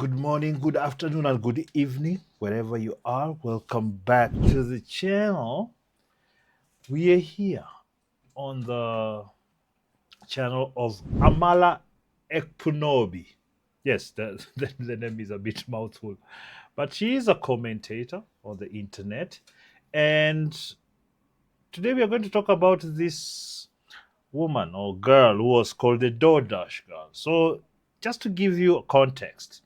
Good morning, good afternoon, and good evening, wherever you are. Welcome back to the channel. We are here on the channel of Amala Ekpunobi. Yes, the name is a bit mouthful, but she is a commentator on the internet. And today we are going to talk about this woman or girl who was called the DoorDash Girl. So, just to give you a context,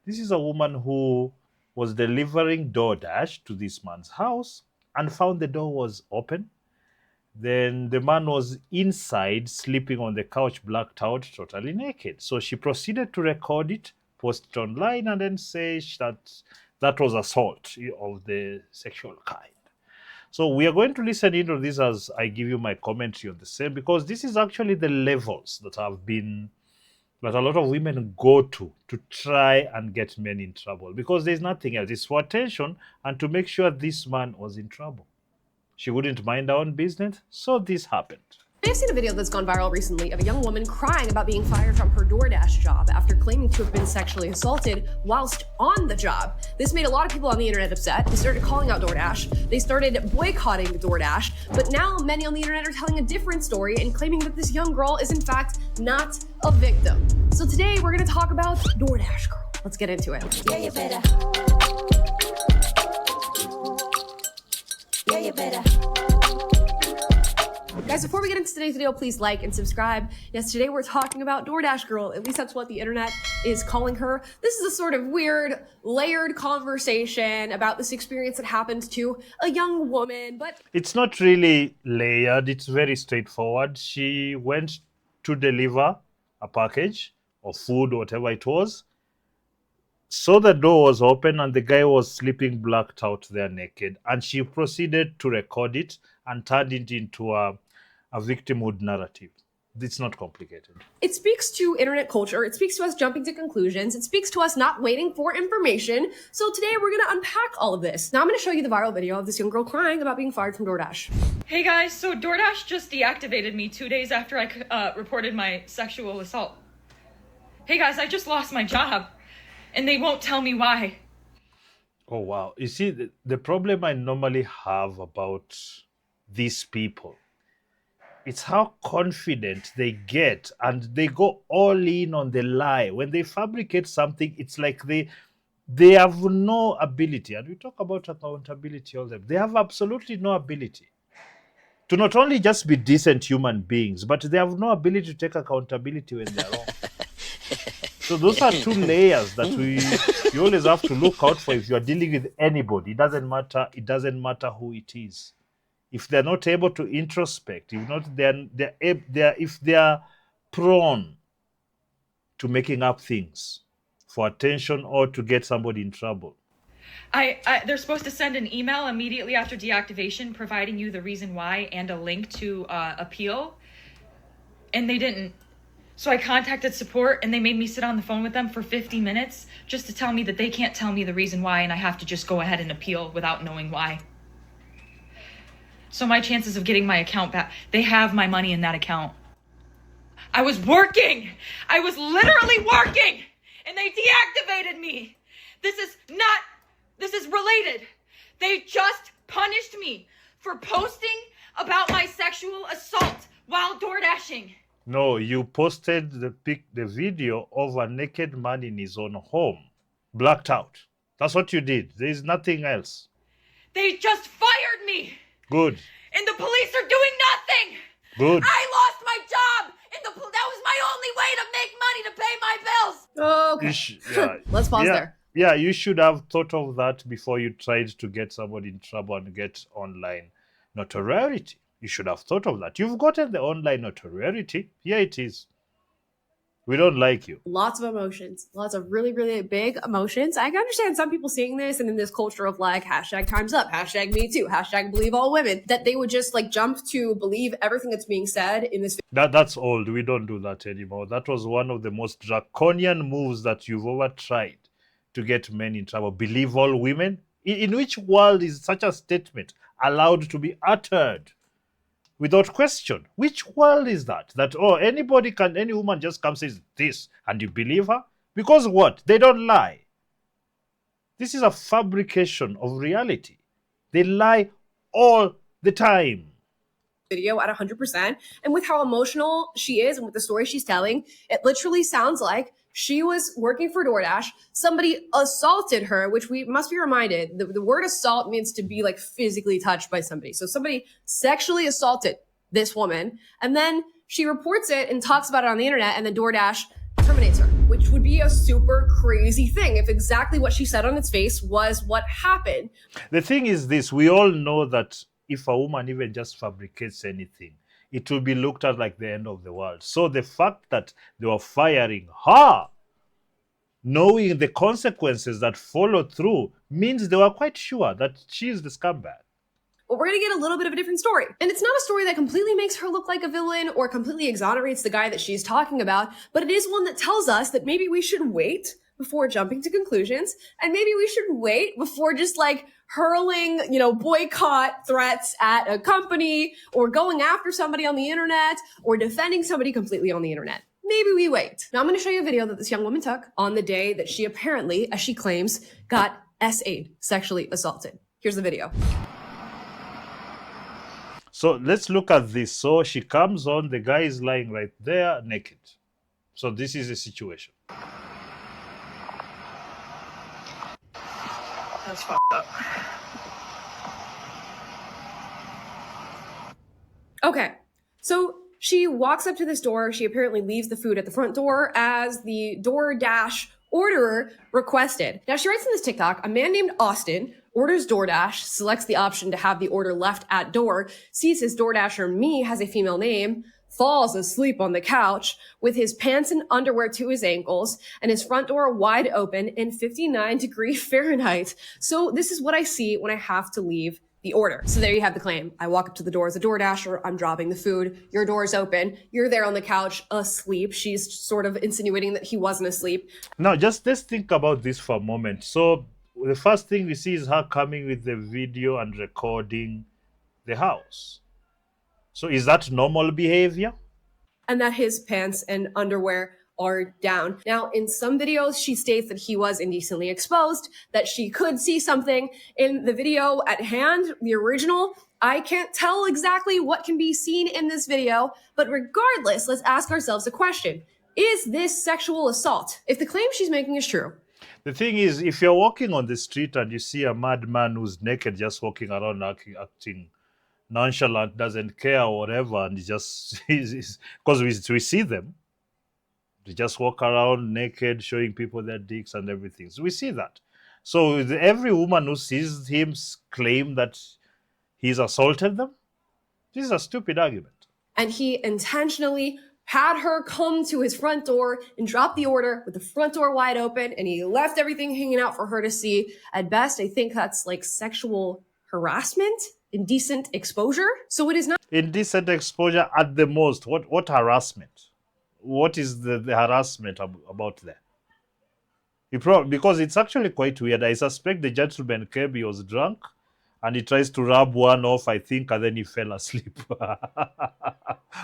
this is a woman who was delivering DoorDash to this man's house and found the door was open. Then the man was inside, sleeping on the couch, blacked out, totally naked. So she proceeded to record it, post it online, and then say that that was assault of the sexual kind. So we are going to listen into this as I give you my commentary on the same, because this is actually the levels that a lot of women go to try and get men in trouble, because there's nothing else. It's for attention and to make sure this man was in trouble. She wouldn't mind her own business, so this happened. I've seen a video that's gone viral recently of a young woman crying about being fired from her DoorDash job after claiming to have been sexually assaulted whilst on the job. This made a lot of people on the internet upset. They started calling out DoorDash. They started boycotting DoorDash. But now many on the internet are telling a different story and claiming that this young girl is in fact not a victim. So today we're going to talk about DoorDash Girl. Let's get into it. Yeah, you better. Yeah, you better. Guys, before we get into today's video, please like and subscribe. Yes, today we're talking about DoorDash Girl. At least that's what the internet is calling her. This is a sort of weird, layered conversation about this experience that happened to a young woman, but It's not really layered, it's very straightforward. She went to deliver a package of food, whatever it was. So the door was open and the guy was sleeping blacked out there naked. And she proceeded to record it and turned it into a victimhood narrative. It's not complicated. it speaks to internet culture. It speaks to us jumping to conclusions. It speaks to us not waiting for information. So today we're going to unpack all of this. Now I'm going to show you the viral video of this young girl crying about being fired from DoorDash. Hey guys, so DoorDash just deactivated me 2 days after I reported my sexual assault. Hey guys, I just lost my job, and they won't tell me why. Oh, wow. You see, the problem I normally have about these people, it's how confident they get and they go all in on the lie. When they fabricate something, it's like they have no ability. And we talk about accountability all the time. They have absolutely no ability to not only just be decent human beings, but they have no ability to take accountability when they're wrong. So those are two layers that you always have to look out for if you are dealing with anybody. It doesn't matter who it is. If they're not able to introspect, if they are prone to making up things for attention or to get somebody in trouble. They're supposed to send an email immediately after deactivation providing you the reason why and a link to appeal, and they didn't. So I contacted support, and they made me sit on the phone with them for 50 minutes just to tell me that they can't tell me the reason why, and I have to just go ahead and appeal without knowing why. So my chances of getting my account back, they have my money in that account. I was working! I was literally working! And they deactivated me! This is related. They just punished me for posting about my sexual assault while DoorDashing. No, you posted the video of a naked man in his own home, blacked out. That's what you did. There is nothing else. They just fired me! Good. And the police are doing nothing! Good. I lost my job! And that was my only way to make money to pay my bills! Okay. Let's pause there. Yeah, you should have thought of that before you tried to get somebody in trouble and get online notoriety. You should have thought of that. You've gotten the online notoriety. Here it is. We don't like you. Lots of emotions, lots of really, really big emotions. I can understand some people seeing this and in this culture of like hashtag time's up, hashtag me too, hashtag believe all women, that they would just like jump to believe everything that's being said in this. That's old. We don't do that anymore. That was one of the most draconian moves that you've ever tried to get men in trouble. Believe all women? In which world is such a statement allowed to be uttered without question? Which world is that? That, any woman just comes and says this and you believe her? Because what? They don't lie. This is a fabrication of reality. They lie all the time. Video at 100%. And with how emotional she is and with the story she's telling, it literally sounds like she was working for DoorDash. Somebody assaulted her, which we must be reminded the word assault means to be like physically touched by somebody. So somebody sexually assaulted this woman, and then she reports it and talks about it on the internet, and then DoorDash terminates her, which would be a super crazy thing if exactly what she said on its face was what happened. The thing is this, we all know that if a woman even just fabricates anything, it will be looked at like the end of the world. So the fact that they were firing her, knowing the consequences that followed through, means they were quite sure that she is the scumbag. But we're going to get a little bit of a different story. And it's not a story that completely makes her look like a villain or completely exonerates the guy that she's talking about, but it is one that tells us that maybe we should wait before jumping to conclusions, and maybe we should wait before just like hurling, boycott threats at a company or going after somebody on the internet or defending somebody completely on the internet. Maybe we wait. Now I'm going to show you a video that this young woman took on the day that she apparently, as she claims, got SA'd, sexually assaulted. Here's the video. So let's look at this. So she comes on, the guy is lying right there naked. So this is the situation. That's fucked up. Okay, so she walks up to this door. She apparently leaves the food at the front door as the DoorDash orderer requested. Now she writes in this TikTok, a man named Austin orders DoorDash, selects the option to have the order left at door, sees his DoorDasher me has a female name, falls asleep on the couch with his pants and underwear to his ankles and his front door wide open in 59-degree Fahrenheit. So this is what I see when I have to leave the order. So there you have the claim. I walk up to the door as a DoorDasher. I'm dropping the food. Your door is open. You're there on the couch asleep. She's sort of insinuating that he wasn't asleep. Now, just let's think about this for a moment. So the first thing we see is her coming with the video and recording the house. So is that normal behavior? And that his pants and underwear are down. Now, in some videos, she states that he was indecently exposed, that she could see something. In the video at hand, the original, I can't tell exactly what can be seen in this video, but regardless, let's ask ourselves a question. Is this sexual assault? If the claim she's making is true. The thing is, if you're walking on the street and you see a madman who's naked just walking around acting nonchalant, doesn't care or whatever, and he just, because we see them, they just walk around naked, showing people their dicks and everything. So we see that. So every woman who sees him claim that he's assaulted them, this is a stupid argument. And he intentionally had her come to his front door and drop the order with the front door wide open, and he left everything hanging out for her to see. At best, I think that's like sexual harassment, indecent exposure. So it is not Indecent exposure at the most. What harassment? What is the harassment about there? Because it's actually quite weird. I suspect the gentleman came, he was drunk, and he tries to rub one off, I think, and then he fell asleep.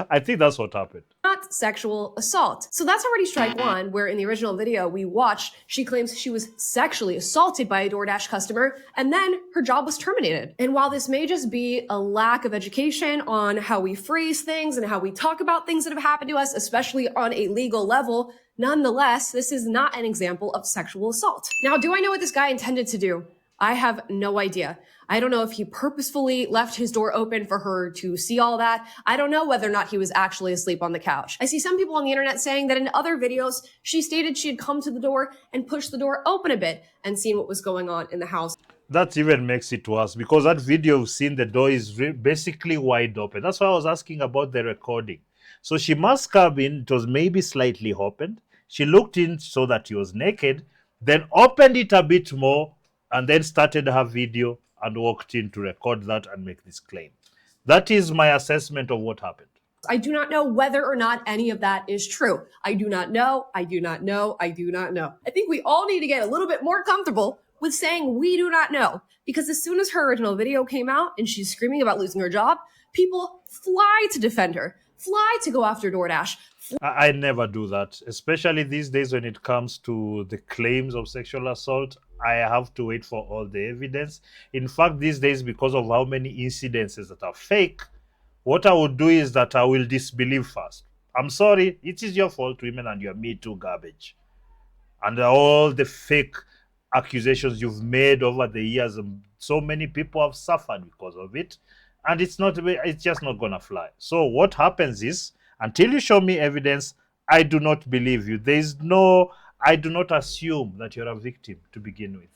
I think that's what happened. not sexual assault. So that's already strike one, where in the original video we watched, she claims she was sexually assaulted by a DoorDash customer, and then her job was terminated. And while this may just be a lack of education on how we phrase things and how we talk about things that have happened to us, especially on a legal level, nonetheless, this is not an example of sexual assault. Now, do I know what this guy intended to do? I have no idea. I don't know if he purposefully left his door open for her to see all that. I don't know whether or not he was actually asleep on the couch. I see some people on the internet saying that in other videos, she stated she had come to the door and pushed the door open a bit and seen what was going on in the house. That even makes it worse, because that video you've seen, the door is basically wide open. That's why I was asking about the recording. So she must come in, it was maybe slightly opened. She looked in so that he was naked, then opened it a bit more, and then started her video and walked in to record that and make this claim. That is my assessment of what happened. I do not know whether or not any of that is true. I do not know. I do not know. I do not know. I think we all need to get a little bit more comfortable with saying we do not know, because as soon as her original video came out and she's screaming about losing her job, people fly to defend her, fly to go after DoorDash. I never do that, especially these days when it comes to the claims of sexual assault. I have to wait for all the evidence. In fact, these days, because of how many incidences that are fake, what I would do is that I will disbelieve first. I'm sorry, it is your fault, women, and your Me Too garbage. And all the fake accusations you've made over the years, so many people have suffered because of it. And it's just not gonna fly. So what happens is, until you show me evidence, I do not believe you. I do not assume that you're a victim to begin with.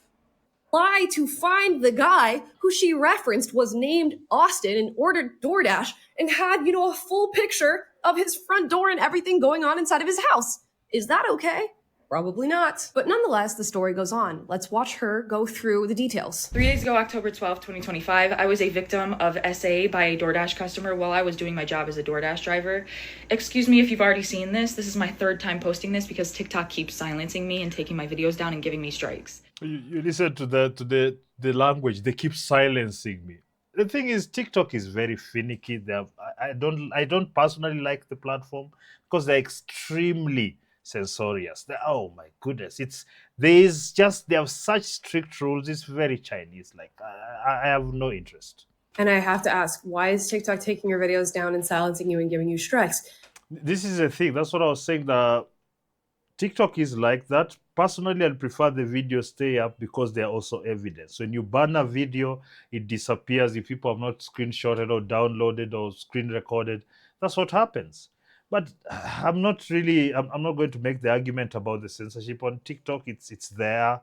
Lie to find the guy who she referenced was named Austin and ordered DoorDash and had, a full picture of his front door and everything going on inside of his house. Is that okay? Probably not. But nonetheless, the story goes on. Let's watch her go through the details. 3 days ago, October 12th, 2025, I was a victim of SA by a DoorDash customer while I was doing my job as a DoorDash driver. Excuse me if you've already seen this. This is my third time posting this because TikTok keeps silencing me and taking my videos down and giving me strikes. You listen to the language. They keep silencing me. The thing is, TikTok is very finicky. I don't personally like the platform because they're extremely censorious. Oh my goodness, they have such strict rules. It's very Chinese. Like I have no interest. And I have to ask, why is TikTok taking your videos down and silencing you and giving you strikes? This is the thing. That's what I was saying. The TikTok is like that. Personally, I'd prefer the video stay up because they're also evidence. When you ban a video, it disappears if people have not screenshotted or downloaded or screen recorded. That's what happens. But I'm not going to make the argument about the censorship on TikTok. It's there.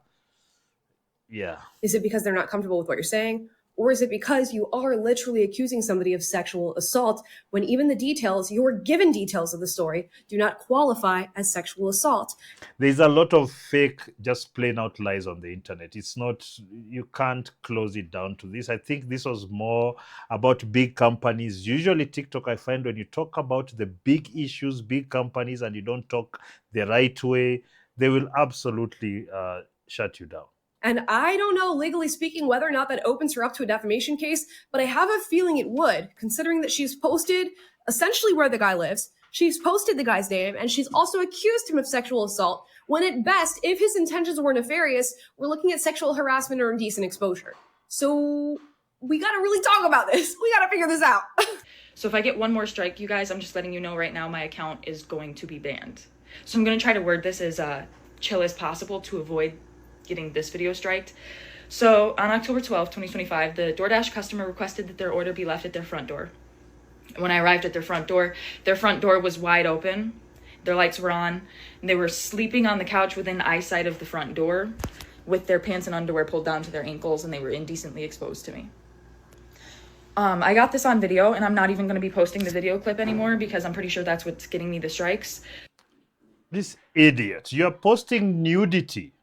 Yeah. Is it because they're not comfortable with what you're saying? Or is it because you are literally accusing somebody of sexual assault when even the details, your given details of the story, do not qualify as sexual assault? There's a lot of fake, just plain out lies on the internet. You can't close it down to this. I think this was more about big companies. Usually TikTok, I find when you talk about the big issues, big companies, and you don't talk the right way, they will absolutely shut you down. And I don't know, legally speaking, whether or not that opens her up to a defamation case, but I have a feeling it would, considering that she's posted essentially where the guy lives. She's posted the guy's name, and she's also accused him of sexual assault, when at best, if his intentions were nefarious, we're looking at sexual harassment or indecent exposure. So we gotta really talk about this. We gotta figure this out. So if I get one more strike, you guys, I'm just letting you know right now my account is going to be banned. So I'm gonna try to word this as chill as possible to avoid getting this video striked. So on October 12th, 2025, the DoorDash customer requested that their order be left at their front door. When I arrived at their front door was wide open, their lights were on, and they were sleeping on the couch within eyesight of the front door with their pants and underwear pulled down to their ankles, and they were indecently exposed to me. I got this on video, and I'm not even going to be posting the video clip anymore because I'm pretty sure that's what's getting me the strikes. This idiot, you're posting nudity.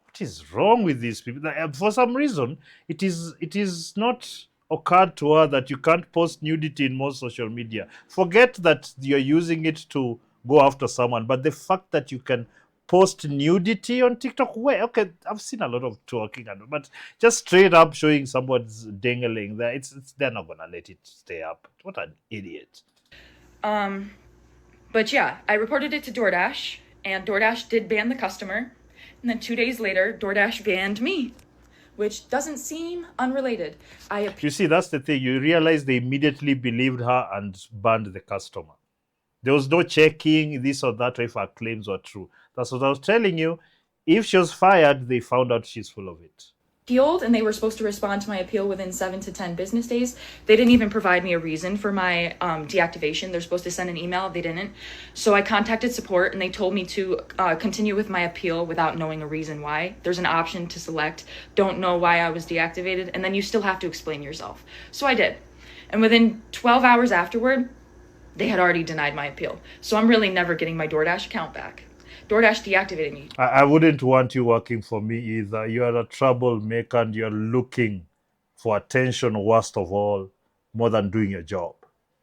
What is wrong with these people? For some reason, it is not occurred to her that you can't post nudity in most social media. Forget that you're using it to go after someone, but the fact that you can post nudity on TikTok, okay, I've seen a lot of twerking, but just straight up showing someone's dangling there, they're not gonna let it stay up. What an idiot. But yeah, I reported it to DoorDash, and DoorDash did ban the customer. And then 2 days later, DoorDash banned me, which doesn't seem unrelated. You see, that's the thing. You realize they immediately believed her and banned the customer. There was no checking this or that, or if her claims were true. That's what I was telling you. If she was fired, they found out she's full of it. Appealed, and they were supposed to respond to my appeal within 7 to 10 business days. They didn't even provide me a reason for my deactivation. They're supposed to send an email. They didn't. So I contacted support, and they told me to continue with my appeal without knowing a reason why. There's an option to select, don't know why I was deactivated, and then you still have to explain yourself. So I did. And within 12 hours afterward, they had already denied my appeal. So I'm really never getting my DoorDash account back. DoorDash deactivated me. I wouldn't want you working for me either. You are a troublemaker and you're looking for attention, worst of all, more than doing your job.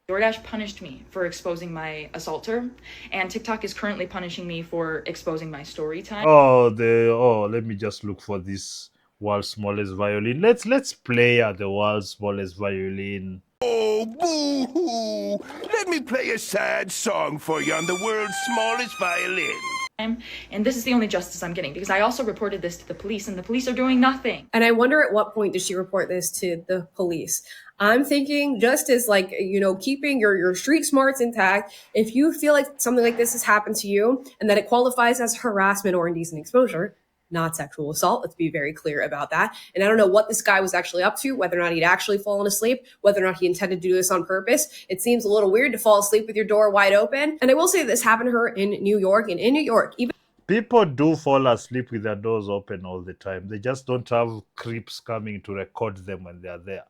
DoorDash punished me for exposing my assaulter, and TikTok is currently punishing me for exposing my story time. Let me just look for this world's smallest violin. Let's play the world's smallest violin. Oh, boo-hoo! Let me play a sad song for you on the world's smallest violin. And this is the only justice I'm getting because I also reported this to the police and the police are doing nothing. And I wonder at what point did she report this to the police? I'm thinking just as like, keeping your street smarts intact, if you feel like something like this has happened to you and that it qualifies as harassment or indecent exposure, not sexual assault. Let's be very clear about that. And I don't know what this guy was actually up to, whether or not he'd actually fallen asleep, whether or not he intended to do this on purpose. It seems a little weird to fall asleep with your door wide open. And I will say this happened to her in New York. And in New York, even People do fall asleep with their doors open all the time. They just don't have creeps coming to record them when they're there.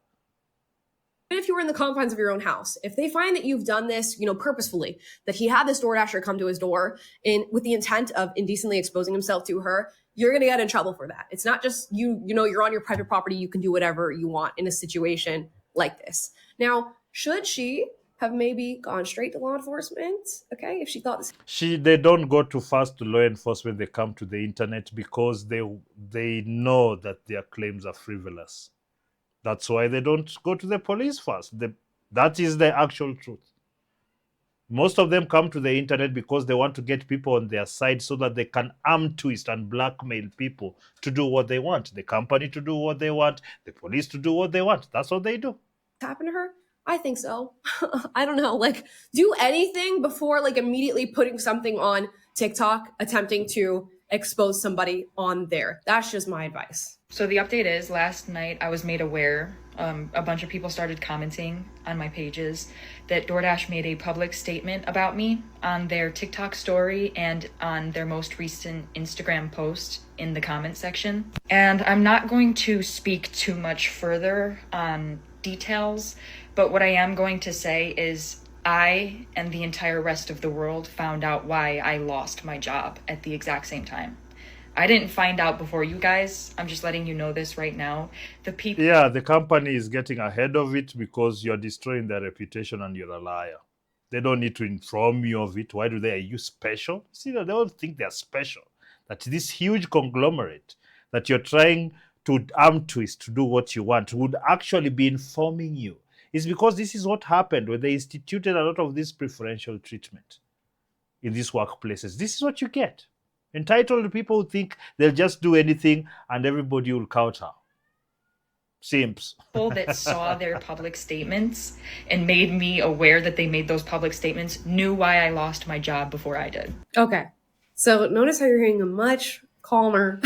if you were in the confines of your own house, if they find that you've done this, purposefully, that he had this DoorDasher come to his door with the intent of indecently exposing himself to her, you're going to get in trouble for that. It's not just you're on your private property. You can do whatever you want in a situation like this. Now, should she have maybe gone straight to law enforcement? Okay, if she thought this. They don't go too fast to law enforcement. They come to the internet because they know that their claims are frivolous. That's why they don't go to the police first. That is the actual truth. Most of them come to the internet because they want to get people on their side so that they can arm twist and blackmail people to do what they want. The company to do what they want, the police to do what they want. That's what they do. Happened to her? I think so. I don't know. Do anything before immediately putting something on TikTok, attempting to expose somebody on there. That's just my advice. So the update is, last night I was made aware, a bunch of people started commenting on my pages that DoorDash made a public statement about me on their TikTok story and on their most recent Instagram post in the comment section. And I'm not going to speak too much further on details, but what I am going to say is I and the entire rest of the world found out why I lost my job at the exact same time. I didn't find out before you guys. I'm just letting you know this right now. The company is getting ahead of it because you're destroying their reputation and you're a liar. They don't need to inform you of it. Why do they? Are you special? See, they don't think they're special. That this huge conglomerate that you're trying to arm twist to do what you want would actually be informing you. It's because this is what happened when they instituted a lot of this preferential treatment in these workplaces. This is what you get. Entitled people who think they'll just do anything and everybody will counter. Simps. People that saw their public statements and made me aware that they made those public statements knew why I lost my job before I did. Okay. So notice how you're hearing a much calmer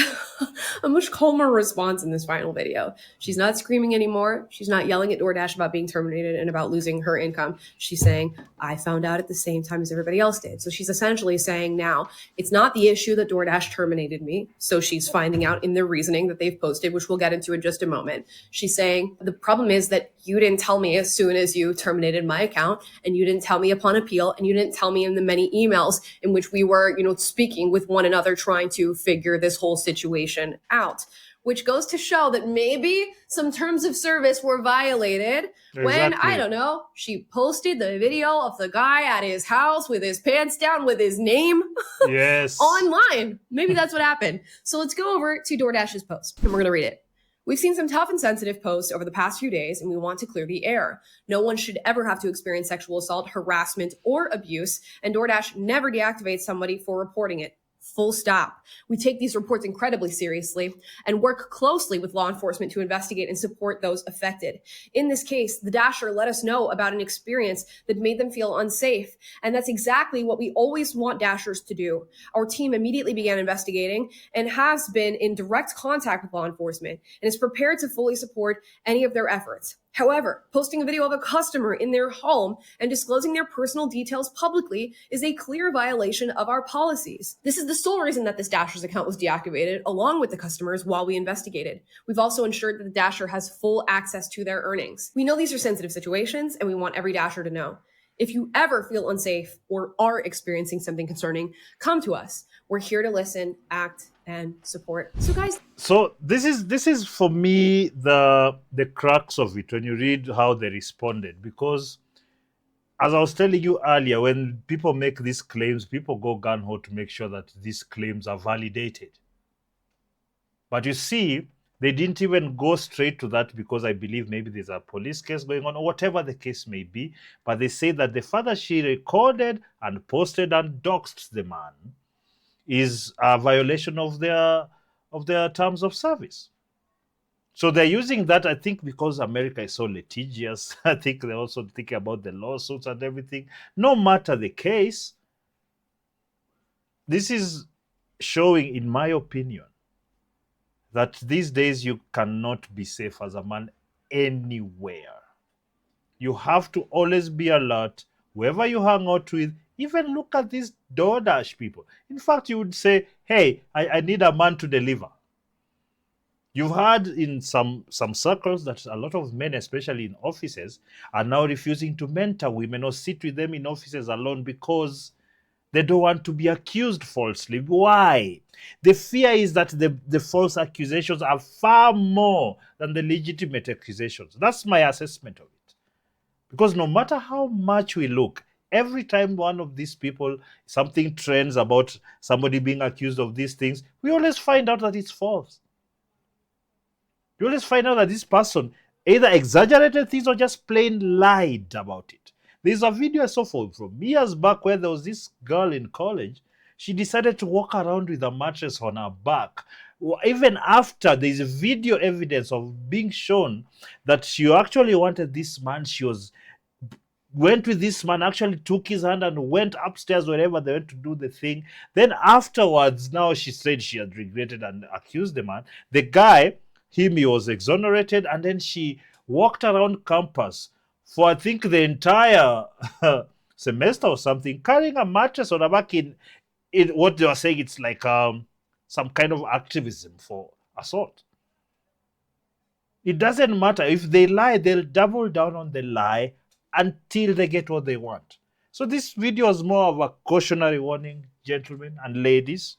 response in this final video. She's not screaming anymore. She's not yelling at DoorDash about being terminated and about losing her income. She's saying, I found out at the same time as everybody else did. So she's essentially saying now, it's not the issue that DoorDash terminated me. So she's finding out in their reasoning that they've posted, which we'll get into in just a moment. She's saying, the problem is that you didn't tell me as soon as you terminated my account, and you didn't tell me upon appeal, and you didn't tell me in the many emails in which we were, speaking with one another, trying to figure this whole situation out, which goes to show that maybe some terms of service were violated when, I don't know, she posted the video of the guy at his house with his pants down with his name Yes. online. Maybe that's what happened. So let's go over to DoorDash's post and we're going to read it. We've seen some tough and sensitive posts over the past few days, and we want to clear the air. No one should ever have to experience sexual assault, harassment, or abuse, and DoorDash never deactivates somebody for reporting it. Full stop. We take these reports incredibly seriously and work closely with law enforcement to investigate and support those affected. In this case, the Dasher let us know about an experience that made them feel unsafe. And that's exactly what we always want Dashers to do. Our team immediately began investigating and has been in direct contact with law enforcement and is prepared to fully support any of their efforts. However, posting a video of a customer in their home and disclosing their personal details publicly is a clear violation of our policies. This is the sole reason that this Dasher's account was deactivated, along with the customers, while we investigated. We've also ensured that the Dasher has full access to their earnings. We know these are sensitive situations, and we want every Dasher to know. If you ever feel unsafe or are experiencing something concerning, come to us. We're here to listen, act, and support. So guys, this is for me the crux of it when you read how they responded, because as I was telling you earlier, when people make these claims, people go gung-ho to make sure that these claims are validated. But you see, they didn't even go straight to that because I believe maybe there's a police case going on or whatever the case may be. But they say that the father she recorded and posted and doxed the man is a violation of their terms of service. So they're using that, I think, because America is so litigious. I think they're also thinking about the lawsuits and everything. No matter the case, this is showing, in my opinion, that these days you cannot be safe as a man anywhere. You have to always be alert whoever you hang out with. Even look at these DoorDash people. In fact, you would say, hey, I need a man to deliver. You've heard in some circles that a lot of men, especially in offices, are now refusing to mentor women or sit with them in offices alone because they don't want to be accused falsely. Why? The fear is that the false accusations are far more than the legitimate accusations. That's my assessment of it. Because no matter how much we look, every time one of these people, something trends about somebody being accused of these things, we always find out that it's false. You always find out that this person either exaggerated things or just plain lied about it. There's a video I saw from years back where there was this girl in college. She decided to walk around with a mattress on her back. Even after there's video evidence of being shown that she actually wanted this man, went with this man, actually took his hand and went upstairs wherever they went to do the thing. Then afterwards, now she said she had regretted and accused the man. The guy, he was exonerated, and then she walked around campus for, I think, the entire semester or something, carrying a mattress on her back in what they were saying, it's like some kind of activism for assault. It doesn't matter. If they lie, they'll double down on the lie until they get what they want. So this video is more of a cautionary warning, gentlemen and ladies.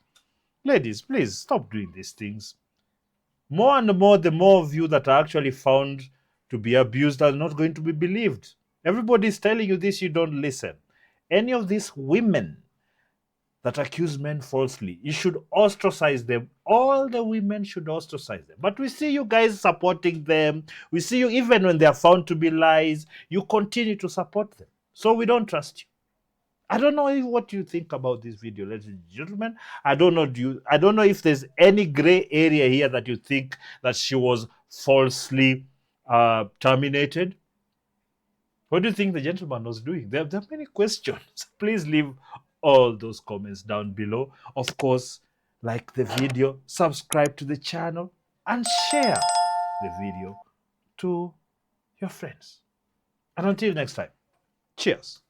Ladies, please stop doing these things. More and more, the more of you that are actually found to be abused are not going to be believed. Everybody's telling you this, you don't listen. Any of these women that accuse men falsely, you should ostracize them. All the women should ostracize them. But we see you guys supporting them. We see you, even when they are found to be lies, you continue to support them. So we don't trust you. I don't know what you think about this video, ladies and gentlemen. I don't know if there's any gray area here that you think that she was falsely terminated. What do you think the gentleman was doing? There are many questions. Please leave all those comments down below. Of course, like the video, subscribe to the channel, and share the video to your friends. And until next time, cheers.